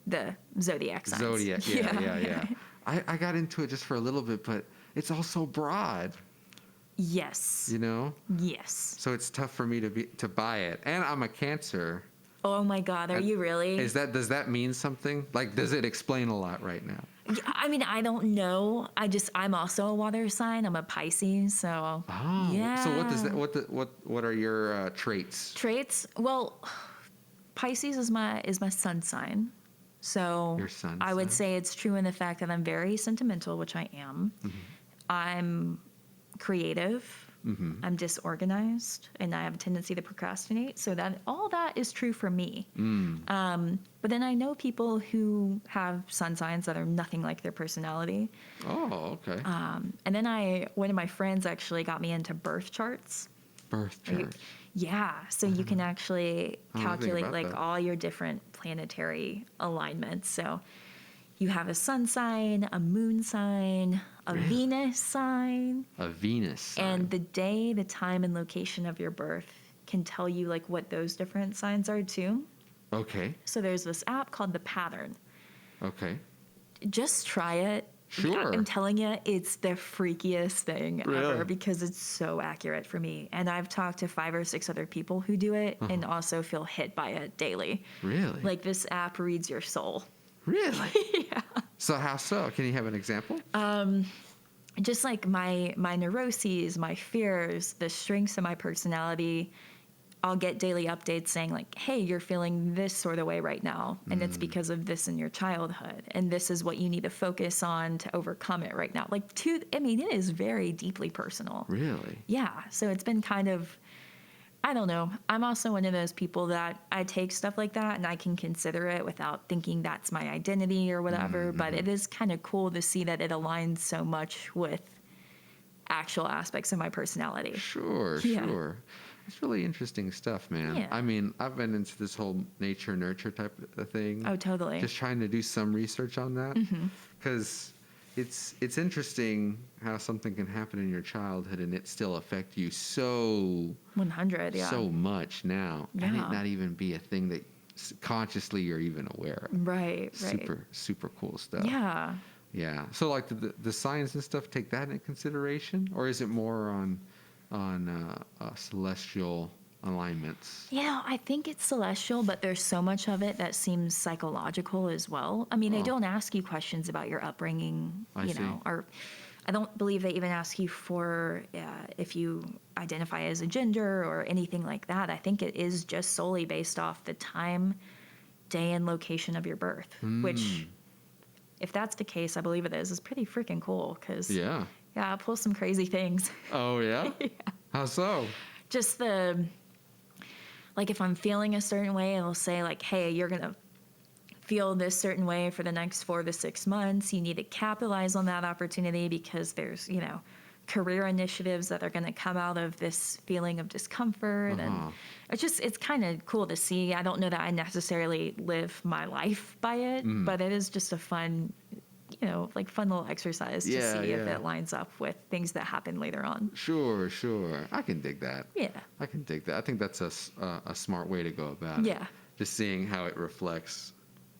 B: the zodiac signs.
A: Zodiac. Yeah. I got into it just for a little bit, but it's all so broad,
B: Yes.
A: you know?
B: Yes.
A: So it's tough for me to buy it. And I'm a Cancer.
B: Oh my God, are you really?
A: Does that mean something? Like, does it explain a lot right now?
B: Yeah, I mean, I don't know. I'm also a water sign. I'm a Pisces, so
A: Oh,
B: yeah.
A: So what does that? What are your traits?
B: Traits? Well, Pisces is my sun sign. So
A: Your sun
B: I would
A: sign?
B: say it's true in the fact that I'm very sentimental, which I am.
A: Mm-hmm.
B: I'm creative. I'm disorganized, and I have a tendency to procrastinate. So that all that is true for me. But then I know people who have sun signs that are nothing like their personality.
A: Oh, okay.
B: And then one of my friends actually got me into birth charts.
A: Birth chart.
B: Yeah, so you can actually
A: I don't think
B: calculate
A: about
B: like
A: that.
B: all your different planetary alignments. So you have a sun sign, a moon sign, a Venus sign,
A: A Venus sign.
B: and the day, the time, and location of your birth can tell you like what those different signs are too.
A: Okay.
B: So there's this app called The Pattern.
A: Okay.
B: Just try it.
A: Sure.
B: I'm telling you, it's the freakiest thing
A: Really?
B: ever because it's so accurate for me. And I've talked to 5 or 6 other people who do it and also feel hit by it daily.
A: Really?
B: Like this app reads your soul.
A: Really? Yeah. So how so? Can you have an example?
B: Just like my neuroses, my fears, the strengths of my personality, I'll get daily updates saying like, hey, you're feeling this sort of way right now. And it's because of this in your childhood. And this is what you need to focus on to overcome it right now. Like, it is very deeply personal.
A: Really?
B: Yeah. So it's been kind of, I don't know. I'm also one of those people that I take stuff like that and I can consider it without thinking that's my identity or whatever. But it is kind of cool to see that it aligns so much with actual aspects of my personality.
A: Sure,
B: Yeah.
A: sure. It's really interesting stuff, man.
B: Yeah.
A: I mean, I've been into this whole nature nurture type of thing.
B: Oh, totally.
A: Just trying to do some research on that because it's interesting how something can happen in your childhood and it still affect you so
B: 100, yeah.
A: so much now, and
B: Yeah.
A: it not even be a thing that consciously you're even aware of.
B: Right.
A: Super cool stuff.
B: Yeah.
A: Yeah. So like the signs and stuff, take that into consideration, or is it more on celestial alignments?
B: I think it's celestial, but there's so much of it that seems psychological as well. I mean, they don't ask you questions about your upbringing,
A: I see.
B: or I don't believe they even ask you for if you identify as a gender or anything like that. I think it is just solely based off the time, day, and location of your birth, which, if that's the case, I believe it is. It's pretty freaking cool because,
A: Yeah.
B: I'll pull some crazy things.
A: Oh yeah. How so?
B: Just like if I'm feeling a certain way, it'll say like, hey, you're going to feel this certain way for the next 4 to 6 months. You need to capitalize on that opportunity because there's, career initiatives that are going to come out of this feeling of discomfort. And it's kind of cool to see. I don't know that I necessarily live my life by it, but it is just a fun, like fun little exercise to see if it lines up with things that happen later on.
A: Sure. I can dig that.
B: Yeah.
A: I can dig that. I think that's a smart way to go about it.
B: Yeah.
A: Just seeing how it reflects,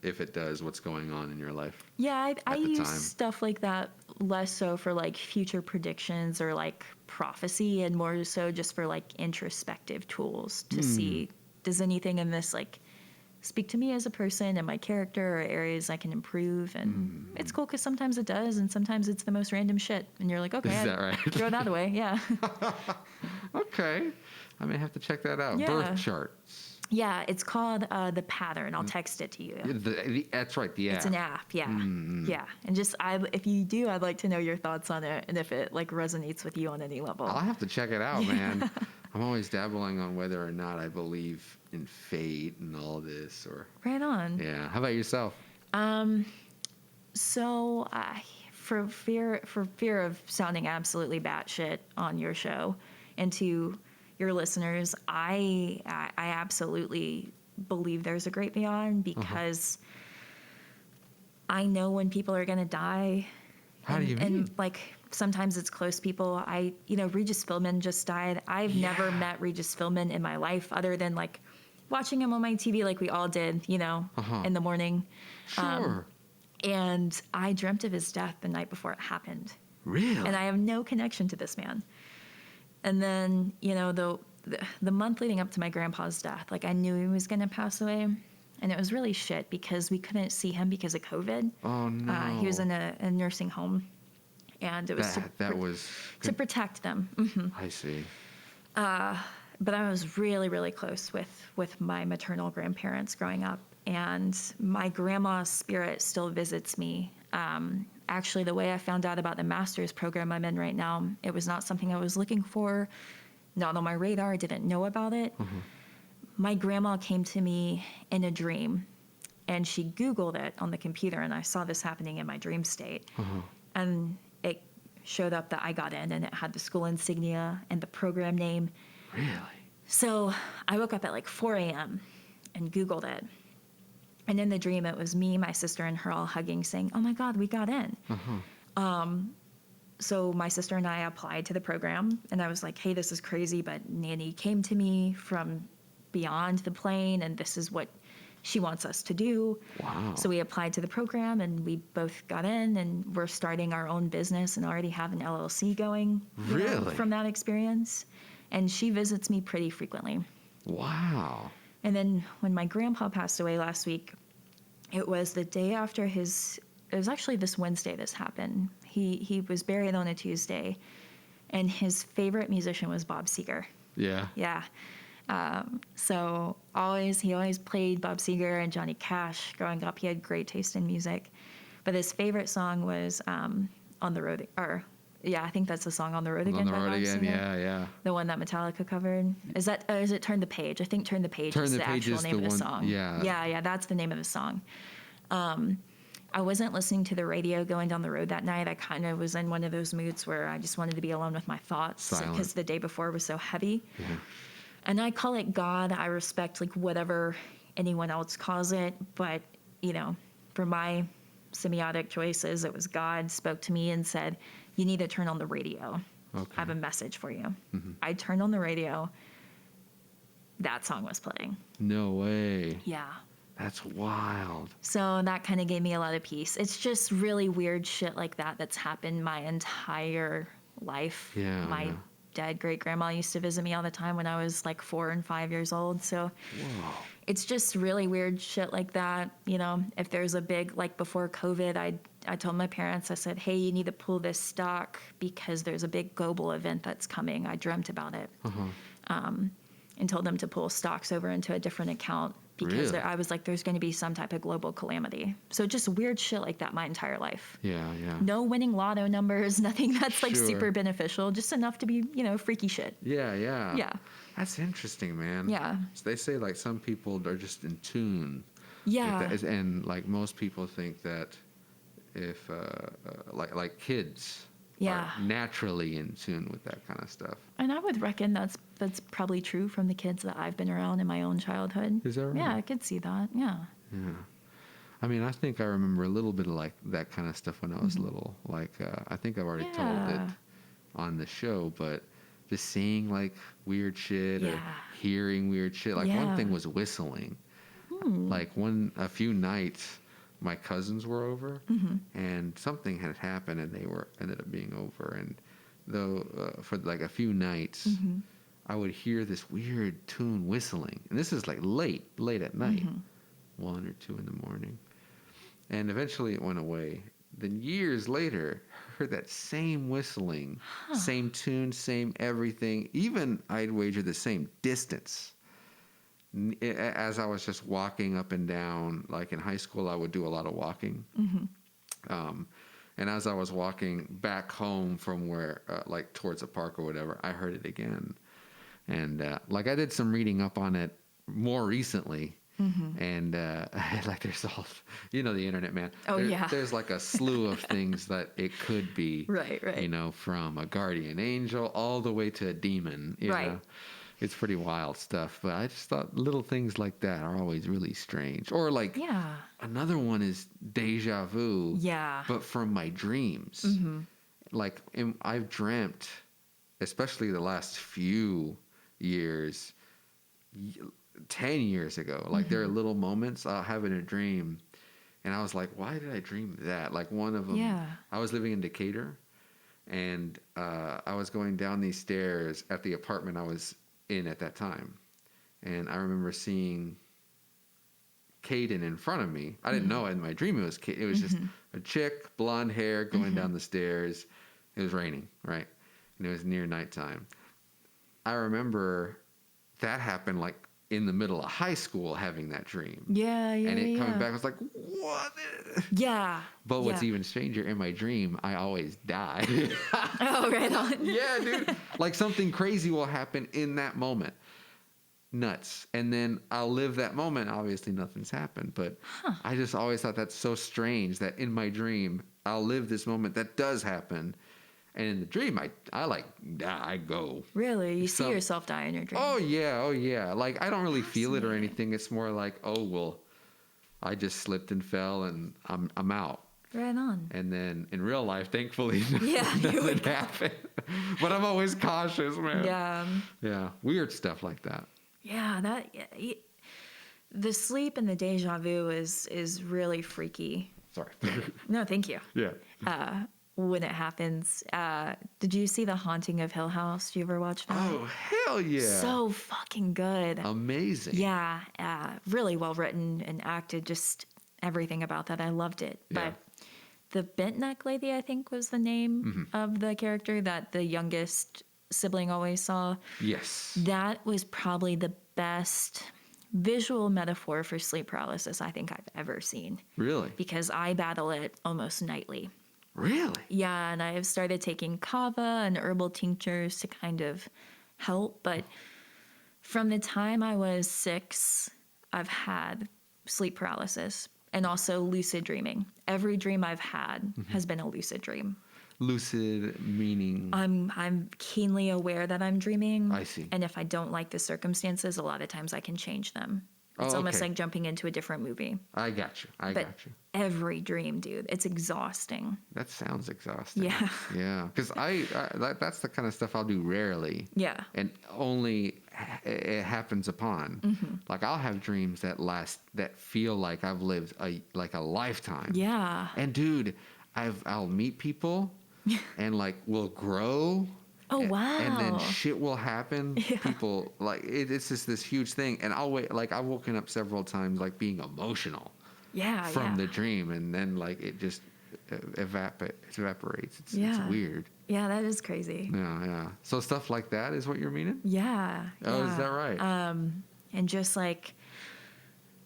A: if it does, what's going on in your life.
B: Yeah, I use
A: time.
B: stuff like that less so for like future predictions or like prophecy, and more so just for like introspective tools to see, does anything in this like speak to me as a person and my character, or areas I can improve. And it's cool because sometimes it does, and sometimes it's the most random shit, and you're like, okay,
A: Is that right?
B: throw that away. Yeah.
A: Okay. I may have to check that out.
B: Yeah.
A: Birth charts.
B: Yeah, it's called The Pattern. I'll text it to you.
A: That's right, the app.
B: It's an app, yeah. Yeah. And just, if you do, I'd like to know your thoughts on it, and if it like resonates with you on any level.
A: I'll have to check it out, man. I'm always dabbling on whether or not I believe in fate and all this, or
B: Right on.
A: yeah. How about yourself?
B: So for fear of sounding absolutely batshit on your show and to your listeners, I absolutely believe there's a great beyond, because I know when people are going to die.
A: How do you mean?
B: And like sometimes it's close people. Regis Philbin just died. I've never met Regis Philbin in my life, other than like watching him on my TV like we all did, in the morning.
A: Sure.
B: And I dreamt of his death the night before it happened.
A: Really?
B: And I have no connection to this man. And then, the month leading up to my grandpa's death, like I knew he was going to pass away. And it was really shit because we couldn't see him because of COVID.
A: Oh, no.
B: He was in a nursing home. And it was to protect them.
A: I see.
B: But I was really, really close with my maternal grandparents growing up. And my grandma's spirit still visits me. Actually, the way I found out about the master's program I'm in right now, it was not something I was looking for, not on my radar. I didn't know about it. My grandma came to me in a dream, and she Googled it on the computer, and I saw this happening in my dream state. And it showed up that I got in, and it had the school insignia and the program name.
A: Really?
B: So I woke up at like 4 a.m. and Googled it. And in the dream, it was me, my sister, and her all hugging, saying, "Oh my God, we got in." So my sister and I applied to the program, and I was like, "Hey, this is crazy, but Nanny came to me from beyond the plane, and this is what she wants us to do."
A: Wow.
B: So we applied to the program, and we both got in, and we're starting our own business and already have an LLC going.
A: Really?
B: From that experience. And she visits me pretty frequently.
A: Wow.
B: And then when my grandpa passed away last week, it was the day after it was actually this Wednesday this happened. He was buried on a Tuesday, and his favorite musician was Bob Seger.
A: Yeah.
B: Yeah. So he always played Bob Seger and Johnny Cash growing up. He had great taste in music. But his favorite song was On the Road, I think that's the song On the Road Again.
A: On the
B: by
A: Road
B: Bob
A: Again,
B: Seger.
A: yeah.
B: The one that Metallica covered. Is it Turn the Page? I think Turn the Page is the actual name of the song.
A: Yeah.
B: Yeah, that's the name of the song. I wasn't listening to the radio going down the road that night. I kind of was in one of those moods where I just wanted to be alone with my thoughts because the day before was so heavy. Yeah. And I call it God. I respect like whatever anyone else calls it, but for my semiotic choices, it was God spoke to me and said, "You need to turn on the radio. Okay. I have a message for you." I turned on the radio. That song was playing.
A: No way.
B: Yeah.
A: That's wild.
B: So that kind of gave me a lot of peace. It's just really weird shit like that that's happened my entire life.
A: Yeah.
B: My dead great-grandma used to visit me all the time when I was like 4 and 5 years old. So it's just really weird shit like that. If there's a big, like before COVID, I told my parents, I said, "Hey, you need to pull this stock because there's a big global event that's coming." I dreamt about it. And told them to pull stocks over into a different account because I was like, there's going to be some type of global calamity. So just weird shit like that my entire life.
A: Yeah.
B: No winning lotto numbers, nothing that's like super beneficial, just enough to be, freaky shit.
A: Yeah.
B: Yeah.
A: That's interesting, man.
B: Yeah.
A: So they say like some people are just in tune.
B: Yeah.
A: And like most people think that if like kids,
B: Yeah.
A: are naturally in tune with that kind of stuff.
B: And I would reckon that's probably true from the kids that I've been around in my own childhood.
A: Is that right?
B: Yeah, I could see that. Yeah.
A: Yeah. I mean, I think I remember a little bit of like that kind of stuff when I was little. Like, I think I've already told it
B: Yeah.
A: on the show, but just seeing like weird shit or
B: Yeah.
A: hearing weird shit. Like one
B: Yeah.
A: thing was whistling. Like a few nights, my cousins were over, and something had happened, and they ended up being over. And though for like a few nights, I would hear this weird tune whistling, and this is like late at night, 1 or 2 in the morning. And eventually it went away. Then years later, heard that same whistling, same tune, same everything. Even I'd wager the same distance. As I was just walking up and down, like in high school, I would do a lot of walking. And as I was walking back home from where, like towards a park or whatever, I heard it again. And like I did some reading up on it more recently. And like there's all, you know, the internet, man.
B: Oh, yeah.
A: There's like a slew of things that it could be.
B: Right.
A: You know, from a guardian angel all the way to a demon. You know? It's pretty wild stuff. But I just thought little things like that are always really strange. Or like another one is deja vu.
B: Yeah.
A: But from my dreams. Like I've dreamt, especially the last few years, 10 years ago, like there are little moments I'll have in a dream and I was like, why did I dream that? Like one of them, I was living in Decatur and I was going down these stairs at the apartment I was in at that time. And I remember seeing Caden in front of me. I didn't know in my dream it was Caden. It was just a chick, blonde hair going down the stairs. It was raining, right? And it was near nighttime. I remember that happened like in the middle of high school having that dream. And it coming back, I was like, what?
B: Yeah.
A: But what's even stranger, in my dream, I always die.
B: Oh, right on.
A: Yeah, dude. Like something crazy will happen in that moment. Nuts. And then I'll live that moment. Obviously nothing's happened, but I just always thought that's so strange that in my dream, I'll live this moment that does happen. And in the dream, I go.
B: Really? You see yourself die in your dream?
A: Oh, yeah. Like, I don't really feel it or anything. It's more like, oh, well, I just slipped and fell and I'm out.
B: Right on.
A: And then in real life, thankfully,
B: nothing
A: happened. But I'm always cautious, man.
B: Yeah.
A: Yeah. Weird stuff like that.
B: Yeah, the sleep and the deja vu is really freaky.
A: Sorry.
B: No, thank you.
A: Yeah.
B: When it happens. Did you see The Haunting of Hill House? Do you ever watch that?
A: Oh, hell yeah.
B: So fucking good.
A: Amazing.
B: Yeah, really well written and acted, just everything about that. I loved it.
A: Yeah.
B: But the bent neck lady, I think, was the name of the character that the youngest sibling always saw.
A: Yes.
B: That was probably the best visual metaphor for sleep paralysis I think I've ever seen.
A: Really?
B: Because I battle it almost nightly.
A: Really?
B: Yeah, and I've started taking kava and herbal tinctures to kind of help. But from the time I was 6, I've had sleep paralysis and also lucid dreaming. Every dream I've had has been a lucid dream.
A: Lucid meaning?
B: I'm keenly aware that I'm dreaming.
A: I see.
B: And if I don't like the circumstances, a lot of times I can change them. It's
A: Oh,
B: almost
A: okay.
B: like jumping into a different movie.
A: I got you.
B: But every dream, dude, it's exhausting.
A: That sounds exhausting.
B: Yeah.
A: Yeah. Because that's the kind of stuff I'll do rarely.
B: Yeah.
A: And only it happens upon. Like I'll have dreams that feel like I've lived a lifetime.
B: Yeah.
A: And dude, I'll meet people and like we'll grow.
B: Oh, wow.
A: And then shit will happen.
B: Yeah.
A: People like it's just this huge thing. And I've woken up several times like being emotional.
B: Yeah.
A: From the dream, and then like it just evaporates. It's weird.
B: Yeah, that is crazy.
A: Yeah. So stuff like that is what you're meaning?
B: Yeah.
A: Oh, is that right?
B: And just like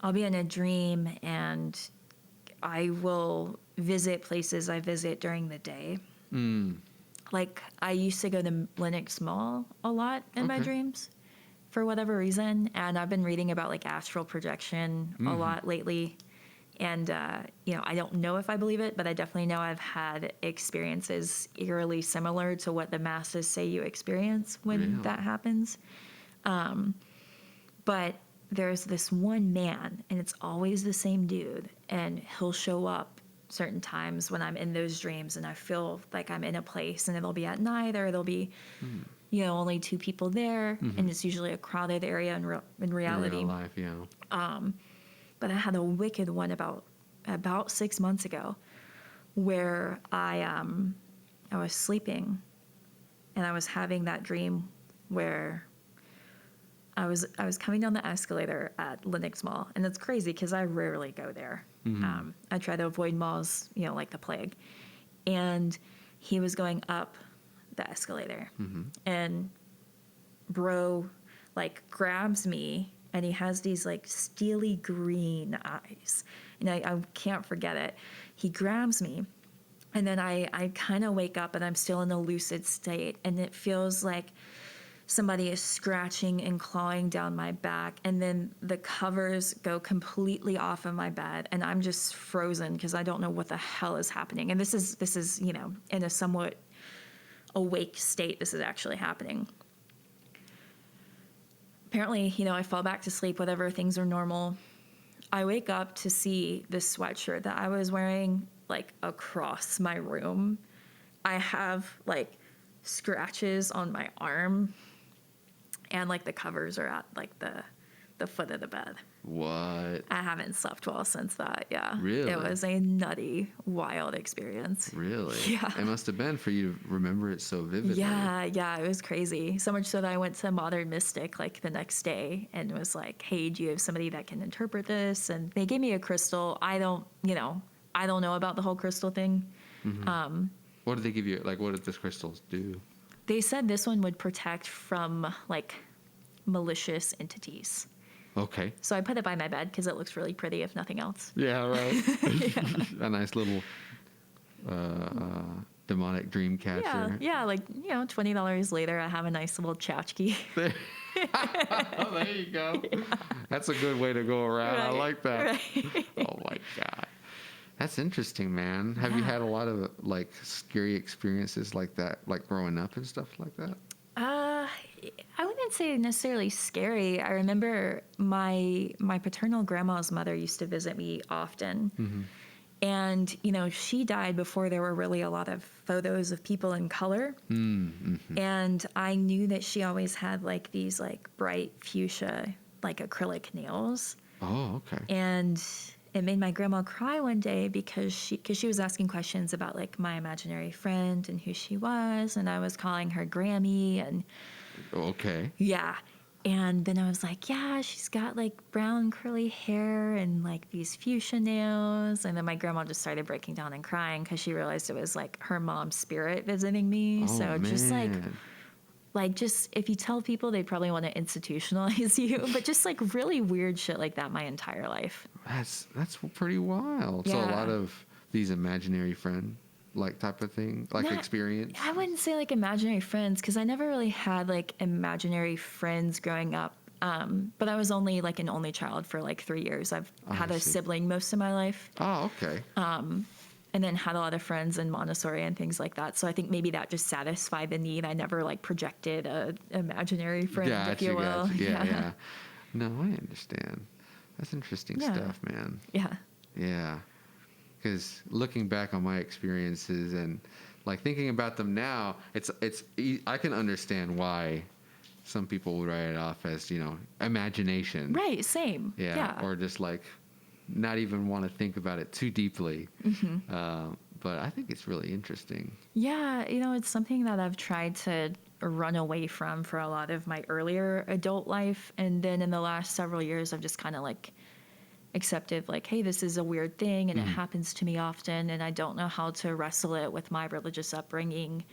B: I'll be in a dream and I will visit places I visit during the day. Like I used to go to Lenox Mall a lot in my dreams for whatever reason. And I've been reading about like astral projection a lot lately. And, I don't know if I believe it, but I definitely know I've had experiences eerily similar to what the masses say you experience when that happens. But there's this one man, and it's always the same dude, and he'll show up certain times when I'm in those dreams and I feel like I'm in a place, and it'll be at night, or there'll be, only two people there, and it's usually a crowded area in reality.
A: Real life, yeah.
B: But I had a wicked one about 6 months ago, where I was sleeping, and I was having that dream where I was coming down the escalator at Lenox Mall, and it's crazy because I rarely go there. I try to avoid malls, like the plague. And he was going up the escalator, and bro, grabs me, and he has these steely green eyes, and I can't forget it. He grabs me, and then I kind of wake up, and I'm still in a lucid state, and it feels like somebody is scratching and clawing down my back, and then the covers go completely off of my bed, and I'm just frozen because I don't know what the hell is happening. And this is in a somewhat awake state. This is actually happening. Apparently, I fall back to sleep, whatever, things are normal. I wake up to see this sweatshirt that I was wearing across my room. I have scratches on my arm, and the covers are at the foot of the bed.
A: What?
B: I haven't slept well since that. Yeah.
A: Really?
B: It was a nutty, wild experience.
A: Really?
B: Yeah.
A: It must have been for you to remember it so vividly.
B: Yeah, it was crazy. So much so that I went to Modern Mystic the next day and was like, "Hey, do you have somebody that can interpret this?" And they gave me a crystal. I don't know about the whole crystal thing.
A: What did they give you? What did this crystals do?
B: They said this one would protect from malicious entities.
A: Okay.
B: So I put it by my bed because it looks really pretty, if nothing else.
A: Yeah, right. A nice little demonic dream catcher.
B: Yeah, $20 later, I have a nice little tchotchke.
A: There you go. Yeah. That's a good way to go around.
B: Right,
A: I like that.
B: Right.
A: Oh my God. That's interesting, man. Have you had a lot of scary experiences like that, growing up and stuff like that?
B: I wouldn't say necessarily scary. I remember my paternal grandma's mother used to visit me often. And, she died before there were really a lot of photos of people in color. And I knew that she always had these bright fuchsia, acrylic nails.
A: Oh, okay.
B: And it made my grandma cry one day because she was asking questions about my imaginary friend and who she was. And I was calling her Grammy, and
A: okay.
B: Yeah. And then I was like, yeah, she's got brown curly hair and these fuchsia nails. And then my grandma just started breaking down and crying because she realized it was her mom's spirit visiting me.
A: Oh,
B: so
A: man.
B: just if you tell people, they'd probably want to institutionalize you. But just really weird shit like that my entire life.
A: That's pretty wild.
B: Yeah.
A: So a lot of these imaginary friend type of thing, experience.
B: I wouldn't say imaginary friends because I never really had imaginary friends growing up. But I was only an only child for 3 years. I've had a sibling most of my life.
A: Oh, okay.
B: And then had a lot of friends in Montessori and things like that. So I think maybe that just satisfied the need. I never projected a imaginary friend, if you will.
A: Gotcha. Yeah. No, I understand. That's interesting stuff, man.
B: Yeah.
A: Yeah. Because looking back on my experiences and thinking about them now, I can understand why some people would write it off as imagination.
B: Right. Same. Yeah.
A: Or just not even want to think about it too deeply. But I think it's really interesting.
B: Yeah. It's something that I've tried to run away from for a lot of my earlier adult life, and then in the last several years, I've just kind of accepted hey, this is a weird thing and it happens to me often, and I don't know how to wrestle it with my religious upbringing.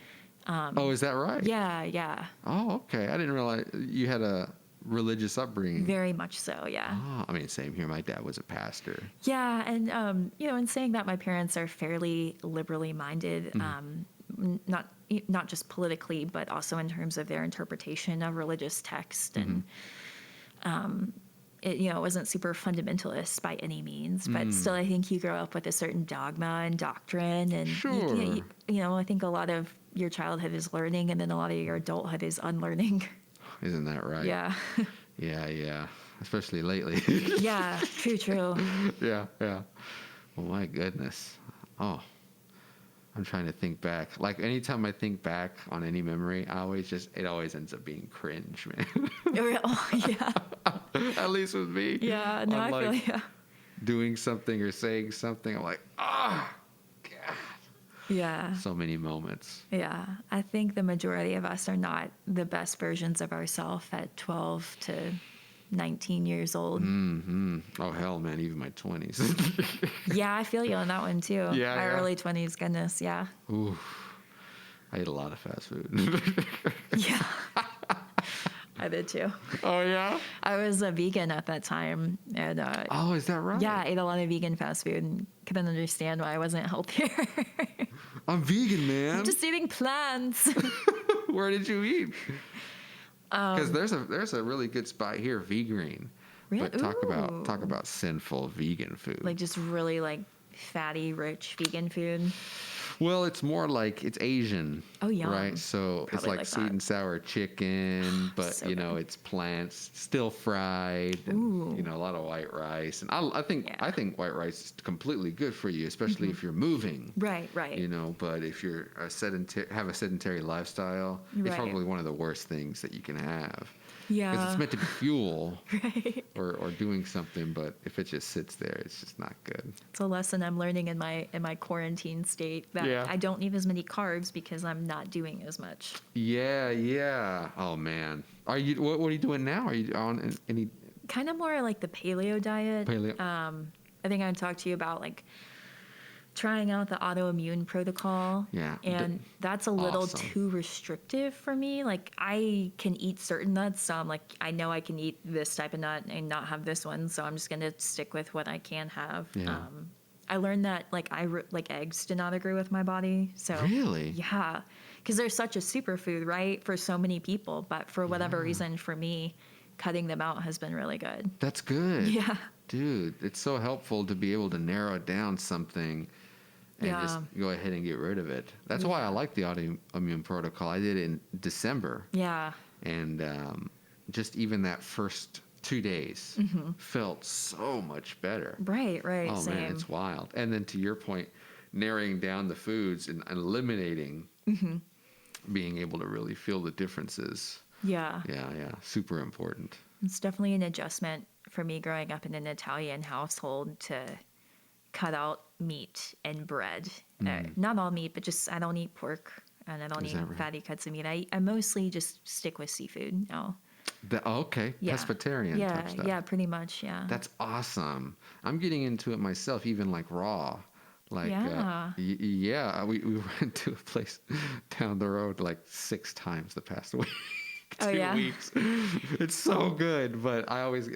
A: Oh, is that right?
B: Yeah.
A: Oh, okay. I didn't realize you had a religious upbringing.
B: Very much so, yeah.
A: Oh, I mean, same here. My dad was a pastor.
B: Yeah, and in saying that, my parents are fairly liberally minded, not just politically, but also in terms of their interpretation of religious text. And it, you know, wasn't super fundamentalist by any means, but still, I think you grow up with a certain dogma and doctrine, and
A: Sure.
B: you know, I think a lot of your childhood is learning, and then a lot of your adulthood is unlearning.
A: Isn't that right?
B: Yeah.
A: Yeah. Especially lately.
B: Yeah. True.
A: Yeah. Oh my goodness. Oh, I'm trying to think back. Like anytime I think back on any memory, it always ends up being cringe, man.
B: Oh, yeah.
A: At least with me.
B: Yeah. No,
A: I'm
B: I feel
A: like
B: yeah.
A: doing something or saying something. I'm like, God.
B: Yeah.
A: So many moments.
B: Yeah. I think the majority of us are not the best versions of ourselves at 12 to 19 years old.
A: Oh hell, man! Even my 20s.
B: Yeah, I feel you on that one too.
A: Yeah,
B: My
A: yeah.
B: early 20s, goodness, yeah.
A: Ooh, I ate a lot of fast food.
B: Yeah. I did too.
A: Oh yeah.
B: I was a vegan at that time, and
A: Oh, is that right?
B: yeah, I ate a lot of vegan fast food and couldn't understand why I wasn't healthier.
A: I'm vegan, man.
B: Just eating plants.
A: Where did you eat? Because there's a really good spot here, V-Green.
B: Really?
A: But talk
B: Ooh.
A: about sinful vegan food.
B: Like just really like fatty, rich vegan food.
A: Well, it's more like it's Asian.
B: Oh, yum.
A: Right? So it's
B: Probably
A: like
B: like
A: sweet
B: that.
A: and sour chicken, but
B: So
A: you know,
B: good.
A: it's plants, still fried, and you know, a lot of white rice. And I think
B: Yeah.
A: I think white rice is completely good for you, especially if you're moving.
B: Right.
A: You know, but if you're have a sedentary lifestyle, it's
B: Right.
A: probably one of the worst things that you can have.
B: Yeah.
A: Because it's meant to be fuel
B: Right.
A: or doing something, but if it just sits there, it's just not good.
B: It's a lesson I'm learning in my quarantine state that
A: Yeah.
B: I don't need as many carbs because I'm not doing as much.
A: Yeah. Oh man, are you? What are you doing now? Are you on any
B: Kind of more like the paleo diet.
A: paleo?
B: I think I talked to you about like trying out the autoimmune protocol.
A: Yeah.
B: And that's a little
A: Awesome.
B: too restrictive for me. Like I can eat certain nuts, so I'm like I know I can eat this type of nut and not have this one, so I'm just gonna stick with what I can have.
A: Yeah.
B: I learned that like like eggs did not agree with my body. So
A: Really?
B: yeah, because they're such a superfood, right, for so many people. But for whatever reason, for me, cutting them out has been really good.
A: That's good.
B: Yeah.
A: Dude, it's so helpful to be able to narrow down something and just go ahead and get rid of it. That's why I like the autoimmune protocol. I did it in December.
B: Yeah.
A: And just even that first 2 days felt so much better.
B: Right.
A: Oh
B: Same.
A: man, it's wild. And then to your point, narrowing down the foods and eliminating, being able to really feel the differences.
B: Yeah.
A: Yeah, super important.
B: It's definitely an adjustment for me growing up in an Italian household to cut out meat and bread. Not all meat, but just I don't eat pork and I don't
A: Is
B: eat
A: that right?
B: fatty cuts of meat. I mostly just stick with seafood now.
A: Okay,
B: Yeah.
A: pescatarian type stuff.
B: Yeah, pretty much. Yeah.
A: That's awesome. I'm getting into it myself, even like raw. Like,
B: Yeah.
A: We went to a place down the road like 6 times the past week.
B: Oh,
A: 2
B: yeah?
A: weeks. It's so good, but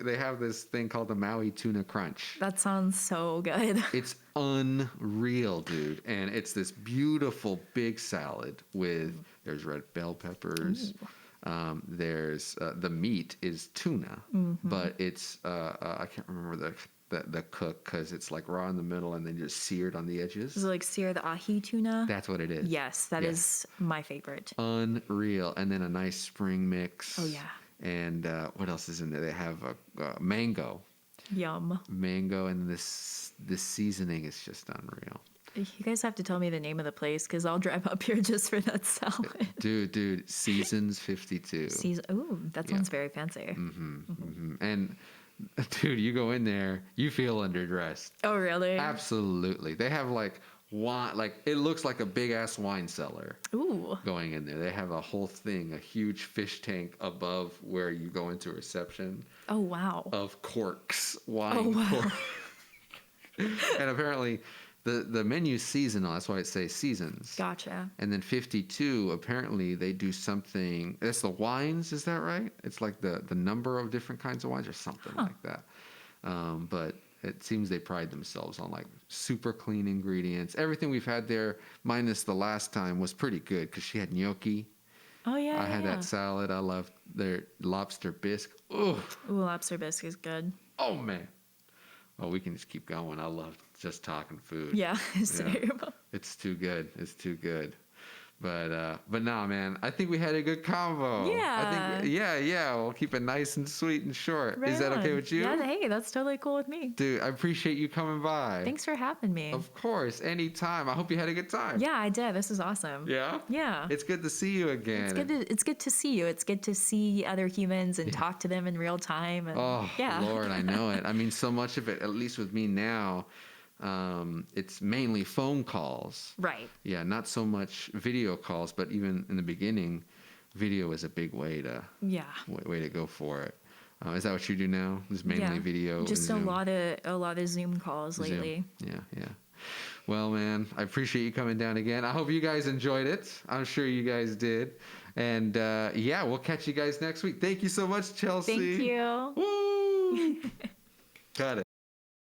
A: they have this thing called the Maui Tuna Crunch.
B: That sounds so good.
A: It's unreal, dude. And it's this beautiful big salad with, there's red bell peppers. There's, the meat is tuna, but it's, I can't remember the cook because it's like raw in the middle and then just seared on the edges.
B: Is it like seared ahi tuna?
A: That's what it is.
B: Yes, that is my favorite.
A: Unreal. And then a nice spring mix.
B: Oh, yeah.
A: And what else is in there? They have a mango.
B: Yum.
A: Mango, and this seasoning is just unreal.
B: You guys have to tell me the name of the place because I'll drive up here just for that salad.
A: Dude, Seasons 52.
B: Ooh, that sounds very fancy.
A: And dude, you go in there, you feel underdressed.
B: Oh, really?
A: Absolutely. They have like wine, like it looks like a big ass wine cellar.
B: Ooh.
A: Going in there. They have a whole thing, a huge fish tank above where you go into reception.
B: Oh, wow.
A: Of corks, wine
B: Oh, wow.
A: corks. And apparently the menu's seasonal. That's why it says seasons.
B: Gotcha.
A: And then 52, apparently they do something. That's the wines, is that right? It's like the number of different kinds of wines or something like that. But it seems they pride themselves on like super clean ingredients. Everything we've had there, minus the last time, was pretty good because she had gnocchi
B: Oh yeah.
A: I had that salad. I love their lobster bisque. Oh,
B: Ooh, lobster bisque is good.
A: oh man. Oh, we can just keep going. I love just talking food.
B: Yeah, same.
A: It's too good. It's too good. But nah, man. I think we had a good combo.
B: Yeah.
A: I think yeah. We'll keep it nice and sweet and short.
B: Right
A: Is that okay
B: on.
A: with you?
B: Yeah, hey, that's totally cool with me.
A: Dude, I appreciate you coming by.
B: Thanks for having me.
A: Of course, anytime. I hope you had a good time.
B: Yeah, I did. This is awesome.
A: Yeah?
B: Yeah.
A: It's good to see you again.
B: It's good to see you. It's good to see other humans and talk to them in real time. And,
A: Oh,
B: yeah.
A: Lord, I know it. I mean, so much of it, at least with me now, it's mainly phone calls.
B: Right.
A: Yeah, not so much video calls, but even in the beginning, video is a big way to go for it. Is that what you do now? Is mainly video?
B: Just
A: and
B: a lot of Zoom calls lately.
A: Zoom. Yeah. Well, man, I appreciate you coming down again. I hope you guys enjoyed it. I'm sure you guys did. And we'll catch you guys next week. Thank you so much, Chelsey.
B: Thank you.
A: Woo! Got it.